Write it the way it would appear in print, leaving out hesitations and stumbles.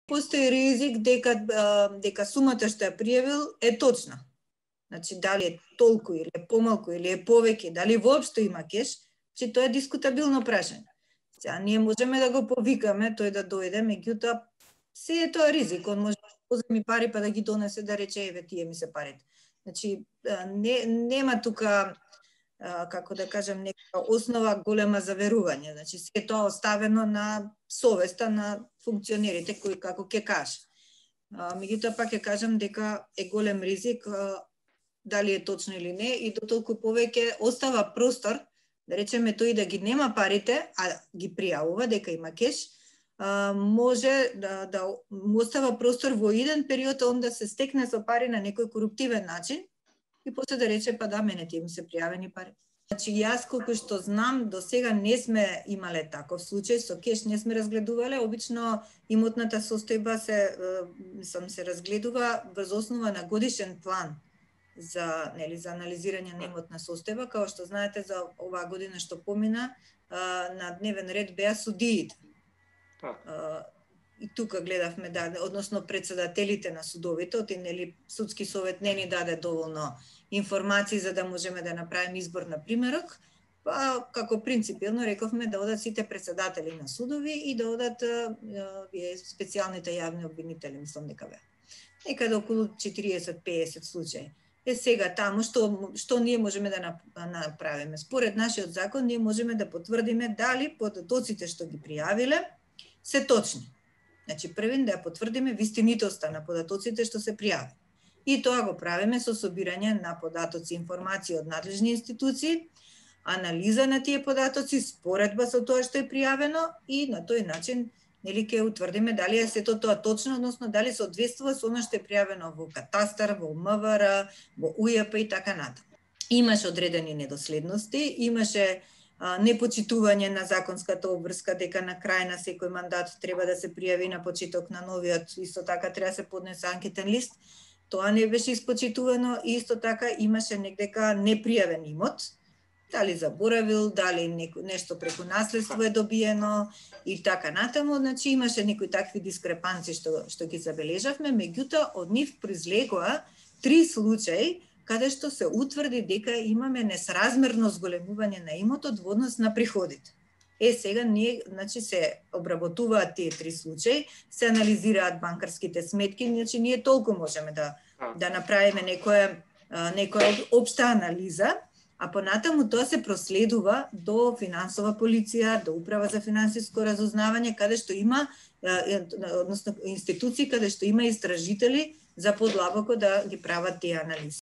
постои ризик дека сумата што ја пријавил е точна. Значи, дали е толку или е помалку или е повеќе, дали воопшто има кеш, че тоа е дискутабилно прашање. Сега, ние можеме да го повикаме, тој да дојде, меѓутоа, се е тоа ризик, он може да поземи пари па да ги донесе да рече, еве, тие ми се парите. Значи, нема тука, како да кажем, нека основа голема за верување. Значи, се тоа оставено на совеста на функционерите кои како ќе каже. Меѓутоа пак ќе кажам дека е голем ризик, дали е точно или не, и дотолку повеќе остава простор, да речеме тој да ги нема парите, а ги пријавува дека има кеш, може да му остава простор во еден период он да се стекне со пари на некој коруптивен начин и после да рече па да, мене тие ми се пријавени пари. Значи, јас колку што знам, до сега не сме имале таков случај, со кеш не сме разгледувале, обично имотната состојба се разгледува врз основа на годишен план за анализирање на имотна состојба. Као што знаете, за оваа година што помина, на дневен ред беа судиите. И тука гледавме, односно председателите на судовите, судски совет не ни даде доволно информации за да можеме да направиме избор на примерок, па како принципилно рековме да одат сите председатели на судови и да одат специјалните јавни обвинители, мислам дека беа. Некаде околу 40-50 случаи. Сега таму што ние можеме да направиме? Според нашиот закон ние можеме да потврдиме дали податоците што ги пријавиле се точни. Значи, првин да ја потврдиме вистинитоста на податоците што се пријави. И тоа го правиме со собирање на податоци, информации од надлежни институции, анализа на тие податоци, споредба со тоа што е пријавено и на тој начин ќе утврдиме дали е сето тоа точно, односно дали соодветствува со она што е пријавено во катастар, во МВР, во УЈП и така натаму. Имаше одредени недоследности, имаше непочитување на законската обврска дека на крај на секој мандат треба да се пријави на почеток на новиот, исто така треба да се поднесе анкетен лист. Тоа не беше испочитувано и исто така имаше некдека непријавен имот, дали заборавил, дали нешто преку наследство е добиено и така натаму. Значи имаше некои такви дискрепанци што ги забележавме, меѓутоа од нив произлегоа 3 случаи каде што се утврди дека имаме несразмерно зголемување на имотот во однос на приходите. Сега ние, значи, се обработуваат тие 3 случаи, се анализираат банкарските сметки, значи ние толку можеме да направиме некоја општа анализа, а понатаму тоа се проследува до финансова полиција, до управа за финансиско разузнавање, каде што има, односно институции каде што има истражители за подлабоко да ги прават тие анализи.